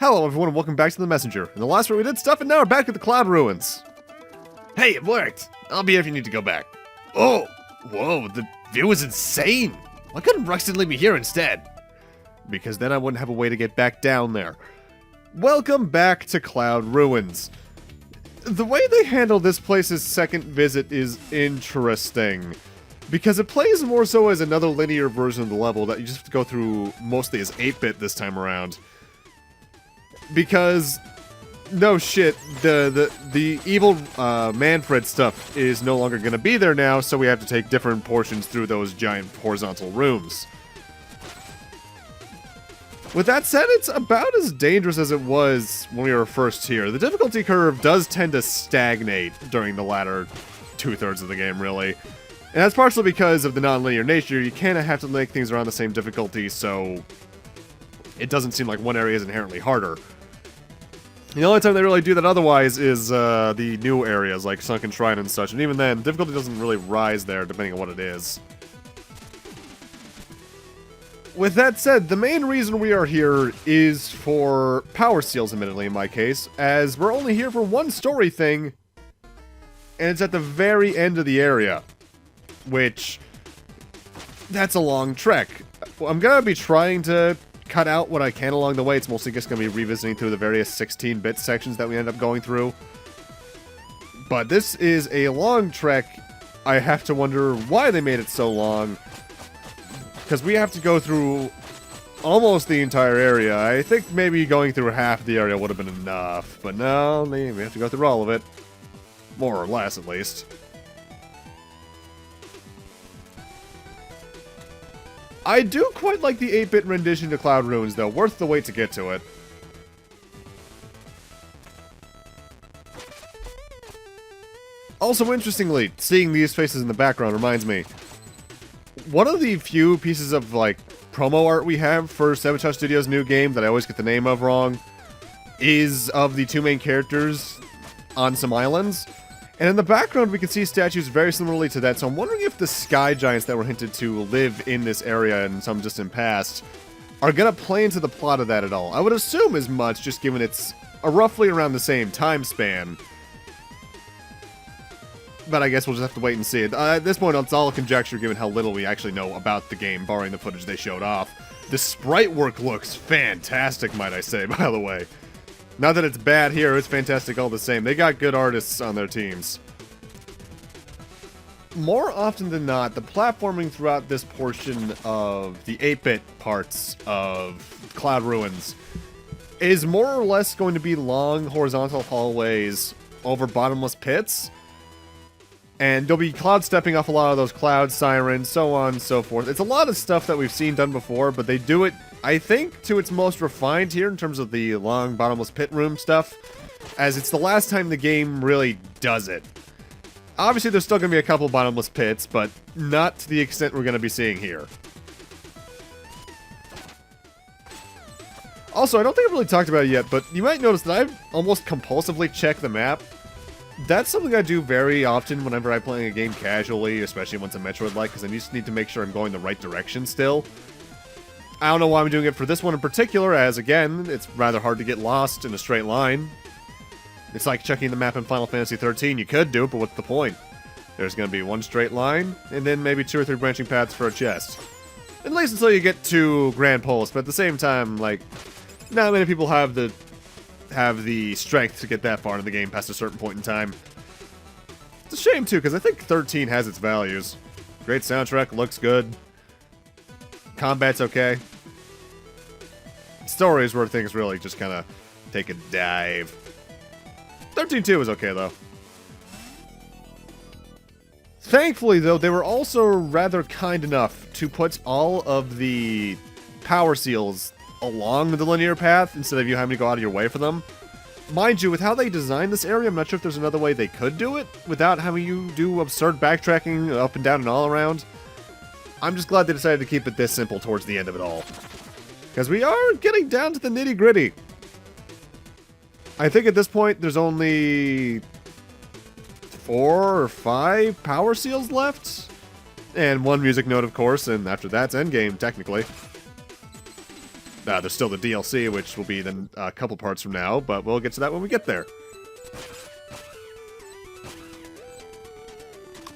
Hello everyone and welcome back to the Messenger. In the last one we did stuff and now we're back at the Cloud Ruins. Hey, it worked. I'll be here if you need to go back. Oh, whoa, the view is insane. Why couldn't Ruxton leave me here instead? Because then I wouldn't have a way to get back down there. Welcome back to Cloud Ruins. The way they handle this place's second visit is interesting. Because it plays more so as another linear version of the level that you just have to go through mostly as 8-bit this time around. Because, no shit, the evil Manfred stuff is no longer going to be there now, so we have to take different portions through those giant horizontal rooms. With that said, it's about as dangerous as it was when we were first here. The difficulty curve does tend to stagnate during the latter two-thirds of the game, really. And that's partially because of the non-linear nature. You kind of have to make things around the same difficulty, so it doesn't seem like one area is inherently harder. The only time they really do that otherwise is the new areas, like Sunken Shrine and such, and even then, difficulty doesn't really rise there, depending on what it is. With that said, the main reason we are here is for Power Seals, admittedly, in my case, as we're only here for one story thing, and it's at the very end of the area, which, that's a long trek. I'm gonna be trying to cut out what I can along the way. It's mostly just going to be revisiting through the various 16-bit sections that we end up going through. But this is a long trek. I have to wonder why they made it so long. Because we have to go through almost the entire area. I think maybe going through half the area would have been enough. But no, we have to go through all of it. More or less, at least. I do quite like the 8-bit rendition to Cloud Ruins, though. Worth the wait to get to it. Also, interestingly, seeing these faces in the background reminds me, one of the few pieces of, like, promo art we have for Sabotage Studios' new game that I always get the name of wrong is of the two main characters on some islands. And in the background, we can see statues very similarly to that, so I'm wondering if the sky giants that were hinted to live in this area in some distant past are gonna play into the plot of that at all. I would assume as much, just given it's roughly around the same time span. But I guess we'll just have to wait and see. At this point, it's all conjecture, given how little we actually know about the game, barring the footage they showed off. The sprite work looks fantastic, might I say, by the way. Not that it's bad here, it's fantastic all the same. They got good artists on their teams. More often than not, the platforming throughout this portion of the 8-bit parts of Cloud Ruins is more or less going to be long horizontal hallways over bottomless pits. And you'll be cloud stepping off a lot of those cloud sirens, so on and so forth. It's a lot of stuff that we've seen done before, but they do it, I think, to its most refined here in terms of the long bottomless pit room stuff, as it's the last time the game really does it. Obviously, there's still going to be a couple bottomless pits, but not to the extent we're going to be seeing here. Also, I don't think I've really talked about it yet, but you might notice that I almost compulsively check the map. That's something I do very often whenever I'm playing a game casually, especially when it's a Metroid-like, because I just need to make sure I'm going the right direction still. I don't know why I'm doing it for this one in particular, as, again, it's rather hard to get lost in a straight line. It's like checking the map in Final Fantasy 13. You could do it, but what's the point? There's going to be one straight line, and then maybe 2 or 3 branching paths for a chest. At least until you get to Grand Pulse, but at the same time, like, not many people have the strength to get that far into the game past a certain point in time. It's a shame, too, because I think 13 has its values. Great soundtrack, looks good. Combat's okay. Story is where things really just kind of take a dive. 13-2 is okay, though. Thankfully, though, they were also rather kind enough to put all of the Power Seals along the linear path instead of you having to go out of your way for them. Mind you, with how they designed this area, I'm not sure if there's another way they could do it without having you do absurd backtracking up and down and all around. I'm just glad they decided to keep it this simple towards the end of it all. Because we are getting down to the nitty-gritty. I think at this point there's only 4 or 5 Power Seals left. And 1 music note, of course, and after that's endgame, technically. There's still the DLC, which will be then a couple parts from now, but we'll get to that when we get there.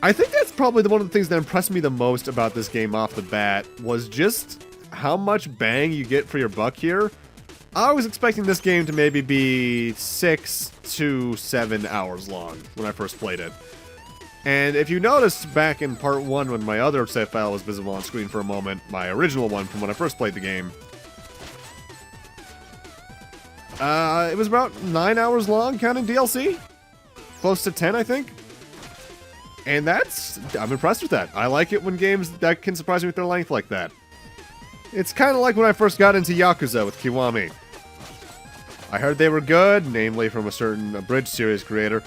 I think that's probably one of the things that impressed me the most about this game off the bat, was just how much bang you get for your buck here. I was expecting this game to maybe be 6 to 7 hours long when I first played it. And if you noticed back in part 1 when my other save file was visible on screen for a moment, my original one from when I first played the game, it was about 9 hours long, counting DLC. Close to 10, I think. And I'm impressed with that. I like it when games that can surprise me with their length like that. It's kind of like when I first got into Yakuza with Kiwami. I heard they were good, namely from a certain Abridged series creator.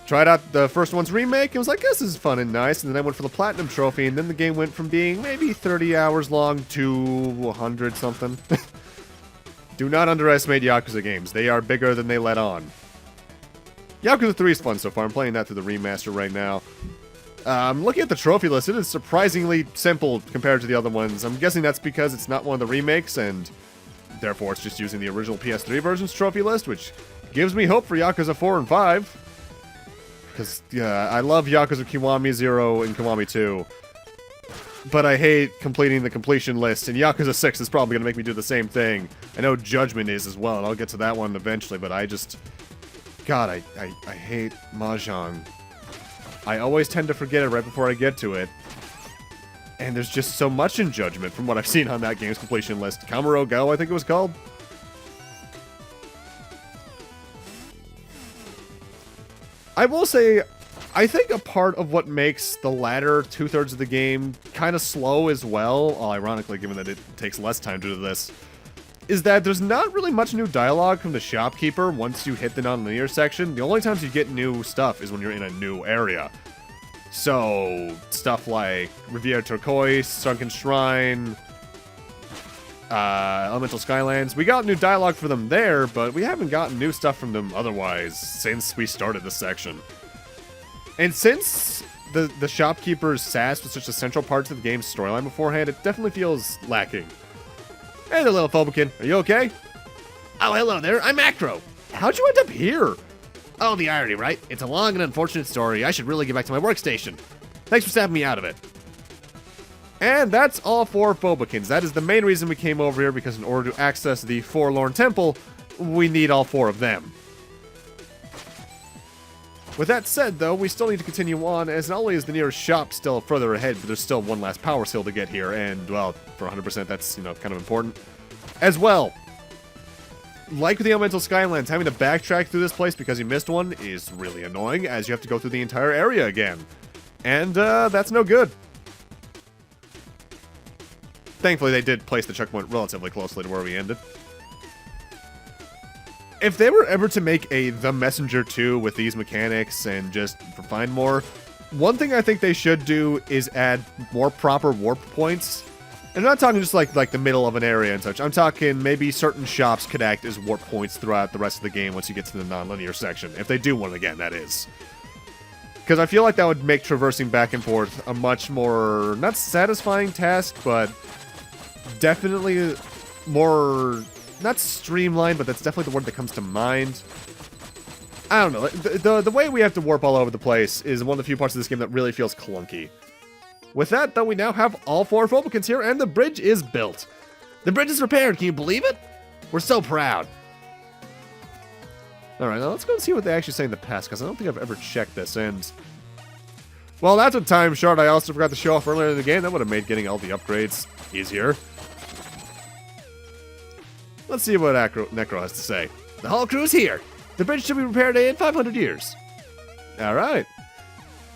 Tried out the first one's remake and was like, this is fun and nice, and then I went for the Platinum Trophy, and then the game went from being maybe 30 hours long to 100 something. Do not underestimate Yakuza games. They are bigger than they let on. Yakuza 3 is fun so far. I'm playing that through the remaster right now. Looking at the trophy list, it is surprisingly simple compared to the other ones. I'm guessing that's because it's not one of the remakes, and therefore it's just using the original PS3 version's trophy list, which gives me hope for Yakuza 4 and 5. Because, yeah, I love Yakuza Kiwami 0 and Kiwami 2. But I hate completing the completion list, and Yakuza 6 is probably going to make me do the same thing. I know Judgment is as well, and I'll get to that one eventually, but I just... God, I hate Mahjong. I always tend to forget it right before I get to it. And there's just so much in Judgment from what I've seen on that game's completion list. Kamuro Go, I think it was called. I will say, I think a part of what makes the latter two-thirds of the game kind of slow as well, ironically given that it takes less time to do this, is that there's not really much new dialogue from the shopkeeper once you hit the non-linear section. The only times you get new stuff is when you're in a new area. So, stuff like Riviera Turquoise, Sunken Shrine, Elemental Skylands. We got new dialogue for them there, but we haven't gotten new stuff from them otherwise since we started this section. And since the shopkeeper's sass was such a central part to the game's storyline beforehand, it definitely feels lacking. Hey there, little Phobekin. Are you okay? Oh, hello there. I'm Acro. How'd you end up here? Oh, the irony, right? It's a long and unfortunate story. I should really get back to my workstation. Thanks for snapping me out of it. And that's all for Phobekins. That is the main reason we came over here, because in order to access the Forlorn Temple, we need all 4 of them. With that said, though, we still need to continue on, as not only is the nearest shop still further ahead, but there's still one last power seal to get here, and, well, for 100%, that's, kind of important. As well, like with the Elemental Skylands, having to backtrack through this place because you missed one is really annoying, as you have to go through the entire area again. And, that's no good. Thankfully, they did place the checkpoint relatively closely to where we ended. If they were ever to make a The Messenger 2 with these mechanics and just refine more, one thing I think they should do is add more proper warp points. And I'm not talking just like the middle of an area and such. I'm talking maybe certain shops could act as warp points throughout the rest of the game once you get to the non-linear section. If they do one again, that is. Because I feel like that would make traversing back and forth a much more, not satisfying task, but definitely more, not streamlined, but that's definitely the word that comes to mind. I don't know. The way we have to warp all over the place is one of the few parts of this game that really feels clunky. With that, though, we now have all 4 Phobekins here, and the bridge is built. The bridge is repaired. Can you believe it? We're so proud. Alright, now let's go and see what they actually say in the past, because I don't think I've ever checked this, and... Well, that's a time shard I also forgot to show off earlier in the game. That would have made getting all the upgrades easier. Let's see what Necro has to say. The whole crew's here. The bridge should be repaired in 500 years. Alright.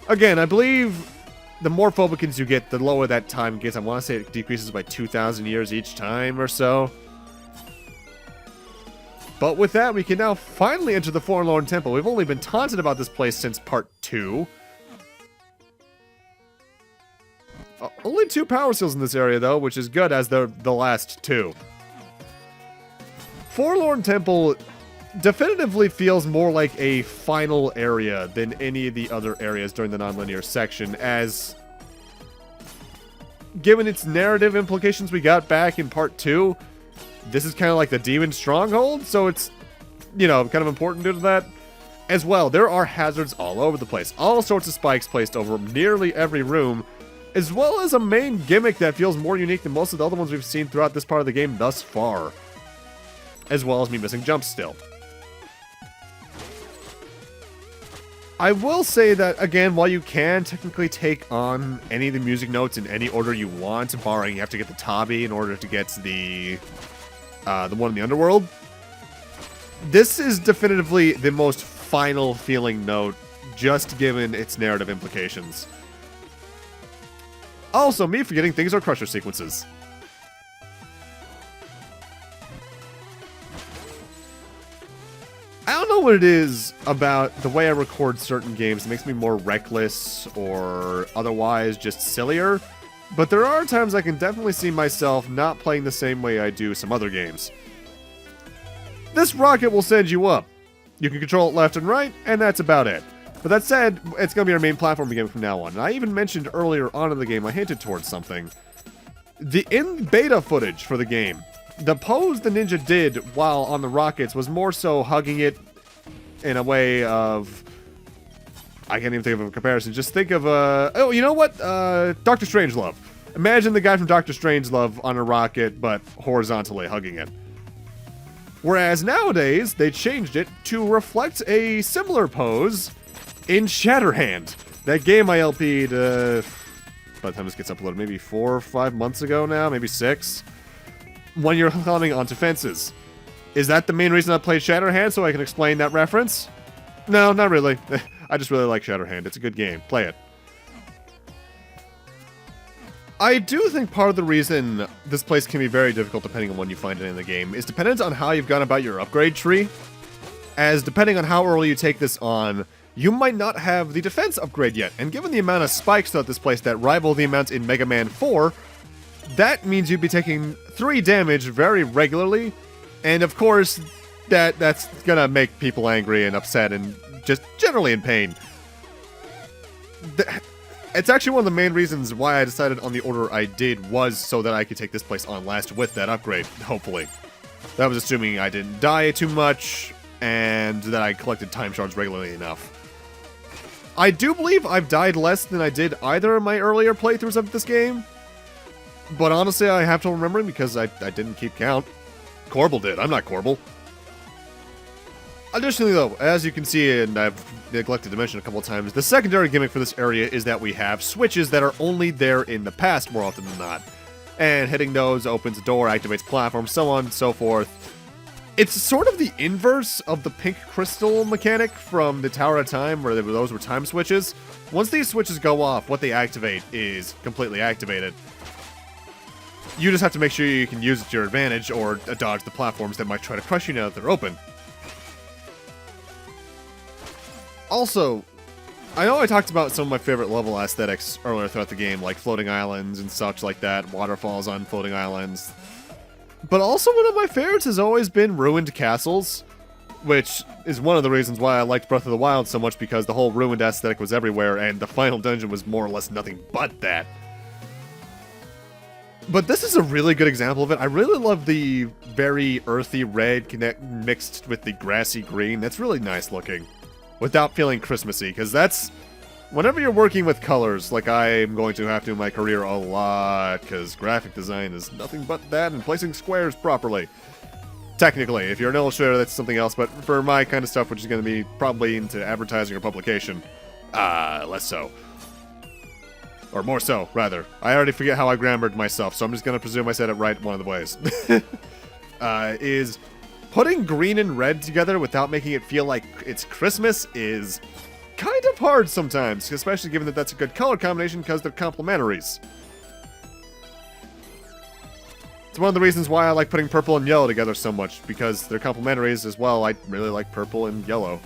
Again, I believe the more Phobekins you get, the lower that time gets. I want to say it decreases by 2,000 years each time or so. But with that, we can now finally enter the Forlorn Temple. We've only been taunted about this place since part 2. Only 2 power seals in this area, though, which is good as the last 2. Forlorn Temple definitively feels more like a final area than any of the other areas during the non-linear section, as given its narrative implications we got back in part 2, This is kind of like the demon stronghold, so it's, you know, kind of important due to that. As well, there are hazards all over the place. All sorts of spikes placed over nearly every room, as well as a main gimmick that feels more unique than most of the other ones we've seen throughout this part of the game thus far. As well as me missing jumps still. I will say that, again, while you can technically take on any of the music notes in any order you want, barring you have to get the Tabi in order to get the one in the underworld, this is definitively the most final feeling note, just given its narrative implications. Also, me forgetting things are Crusher sequences. I don't know what it is about the way I record certain games that makes me more reckless or otherwise just sillier, but there are times I can definitely see myself not playing the same way I do some other games. This rocket will send you up. You can control it left and right, and that's about it. But that said, it's going to be our main platform again from now on. And I even mentioned earlier on in the game, I hinted towards something. The in-beta footage for the game, the pose the ninja did while on the rockets was more so hugging it in a way of... I can't even think of a comparison. Just think of, oh, you know what? Dr. Strangelove. Imagine the guy from Dr. Strangelove on a rocket, but horizontally hugging it. Whereas nowadays, they changed it to reflect a similar pose in Shatterhand. That game I LP'd, by the time this gets uploaded, maybe 4 or 5 months ago now, maybe 6. When you're climbing onto fences. Is that the main reason I played Shatterhand, so I can explain that reference? No, not really. I just really like Shatterhand. It's a good game. Play it. I do think part of the reason this place can be very difficult depending on when you find it in the game is dependent on how you've gone about your upgrade tree. As depending on how early you take this on, you might not have the defense upgrade yet. And given the amount of spikes throughout this place that rival the amount in Mega Man 4, that means you'd be taking 3 damage very regularly. And of course, that's gonna make people angry and upset and just generally in pain. It's actually one of the main reasons why I decided on the order I did was so that I could take this place on last with that upgrade, hopefully. That was assuming I didn't die too much, and that I collected time shards regularly enough. I do believe I've died less than I did either of my earlier playthroughs of this game, but honestly I have trouble remembering because I didn't keep count. Corbel did, I'm not Corbel. Additionally though, as you can see, and I've neglected to mention a couple of times, the secondary gimmick for this area is that we have switches that are only there in the past more often than not. And hitting those opens a door, activates platforms, so on and so forth. It's sort of the inverse of the pink crystal mechanic from the Tower of Time, where those were time switches. Once these switches go off, what they activate is completely activated. You just have to make sure you can use it to your advantage, or dodge the platforms that might try to crush you now that they're open. Also, I know I talked about some of my favorite level aesthetics earlier throughout the game, like floating islands and such like that, waterfalls on floating islands. But also one of my favorites has always been ruined castles, which is one of the reasons why I liked Breath of the Wild so much, because the whole ruined aesthetic was everywhere, and the final dungeon was more or less nothing but that. But this is a really good example of it. I really love the very earthy red mixed with the grassy green. That's really nice looking. Without feeling Christmassy, because that's... Whenever you're working with colors, like I'm going to have to in my career a lot, because graphic design is nothing but that, and placing squares properly. Technically, if you're an illustrator, that's something else, but for my kind of stuff, which is going to be probably into advertising or publication, less so. Or more so, rather. I already forget how I grammared myself, so I'm just going to presume I said it right one of the ways. Is... Putting green and red together without making it feel like it's Christmas is kind of hard sometimes, especially given that that's a good color combination because they're complementaries. It's one of the reasons why I like putting purple and yellow together so much, because they're complementaries as well. I really like purple and yellow.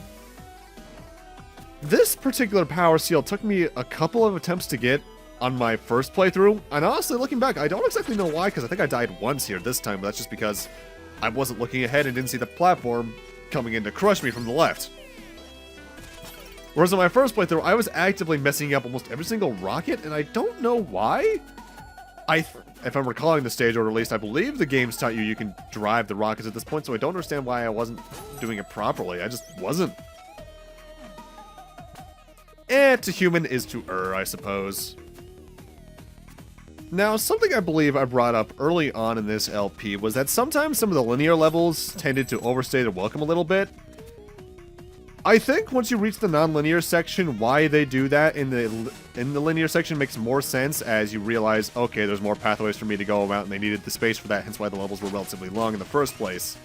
This particular power seal took me a couple of attempts to get on my first playthrough, and honestly, looking back, I don't exactly know why, because I think I died once here this time, but that's just because I wasn't looking ahead and didn't see the platform coming in to crush me from the left. Whereas on my first playthrough, I was actively messing up almost every single rocket, and I don't know why. I if I'm recalling the stage order, at least I believe the game's taught you can drive the rockets at this point, so I don't understand why I wasn't doing it properly. I just wasn't. To human is to err, I suppose. Now, something I believe I brought up early on in this LP was that sometimes some of the linear levels tended to overstay their welcome a little bit. I think once you reach the non-linear section, why they do that in the linear section makes more sense as you realize, okay, there's more pathways for me to go around, and they needed the space for that, hence why the levels were relatively long in the first place.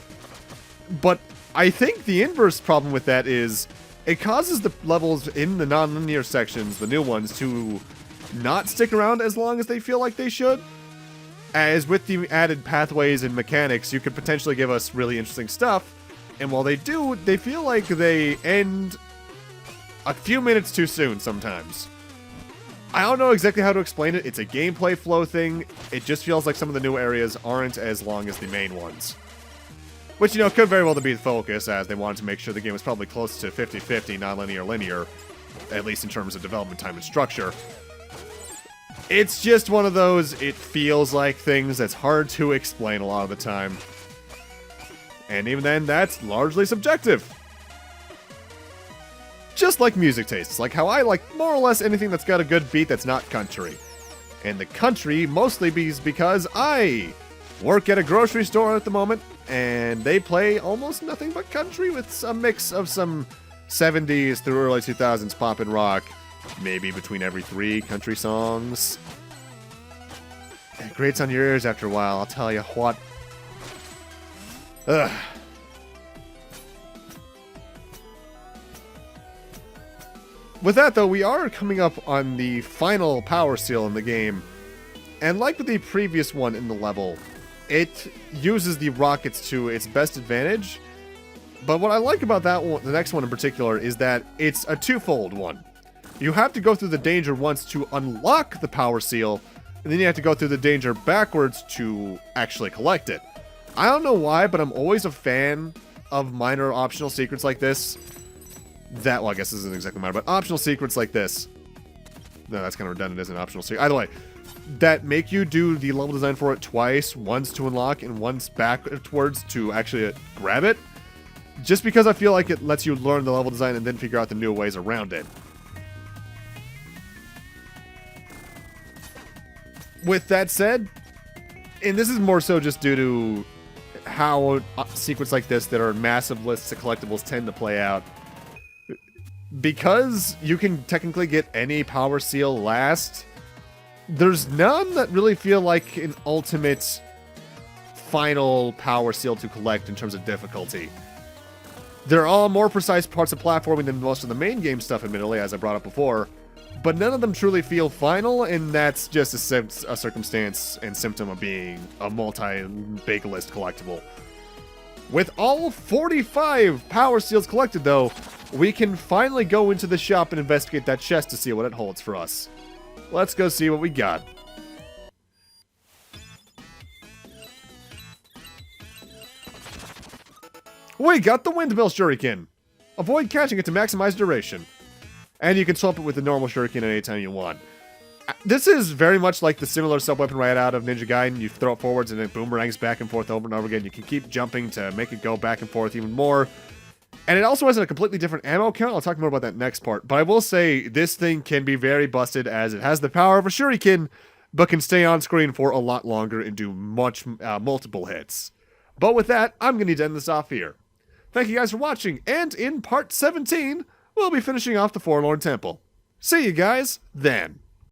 But I think the inverse problem with that is it causes the levels in the non-linear sections, the new ones, to not stick around as long as they feel like they should. As with the added pathways and mechanics, you could potentially give us really interesting stuff, and while they do, they feel like they end a few minutes too soon sometimes. I don't know exactly how to explain it. It's a gameplay flow thing. It just feels like some of the new areas aren't as long as the main ones. Which, you know, could very well be the focus, as they wanted to make sure the game was probably close to 50-50 non-linear linear, at least in terms of development time and structure. It's just one of those, it feels like things that's hard to explain a lot of the time. And even then, that's largely subjective. Just like music tastes, like how I like more or less anything that's got a good beat that's not country. And the country mostly is because I work at a grocery store at the moment, and they play almost nothing but country with a mix of some 70s through early 2000s pop and rock, maybe between every 3 country songs. It grates on your ears after a while, I'll tell you what. Ugh. With that, though, we are coming up on the final power seal in the game. And like with the previous one in the level, it uses the rockets to its best advantage. But what I like about that one, the next one in particular, is that it's a twofold one. You have to go through the danger once to unlock the power seal, and then you have to go through the danger backwards to actually collect it. I don't know why, but I'm always a fan of minor optional secrets like this. Well, I guess this isn't exactly minor, but optional secrets like this. No, that's kind of redundant as an optional secret. Either way, that make you do the level design for it twice, once to unlock and once backwards to actually grab it. Just because I feel like it lets you learn the level design and then figure out the new ways around it. With that said, and this is more so just due to how secrets like this that are massive lists of collectibles tend to play out. Because you can technically get any power seal last, there's none that really feel like an ultimate final power seal to collect in terms of difficulty. They're all more precise parts of platforming than most of the main game stuff, admittedly, as I brought up before, but none of them truly feel final, and that's just a circumstance and symptom of being a multi-big list collectible. With all 45 power seals collected, though, we can finally go into the shop and investigate that chest to see what it holds for us. Let's go see what we got. We got the windmill shuriken. Avoid catching it to maximize duration. And you can swap it with the normal shuriken anytime you want. This is very much like the similar sub-weapon right out of Ninja Gaiden. You throw it forwards and it boomerangs back and forth over and over again. You can keep jumping to make it go back and forth even more. And it also has a completely different ammo count. I'll talk more about that next part. But I will say this thing can be very busted as it has the power of a shuriken, but can stay on screen for a lot longer and do multiple hits. But with that, I'm going to need to end this off here. Thank you guys for watching, and in part 17, we'll be finishing off the Forlorn Temple. See you guys then.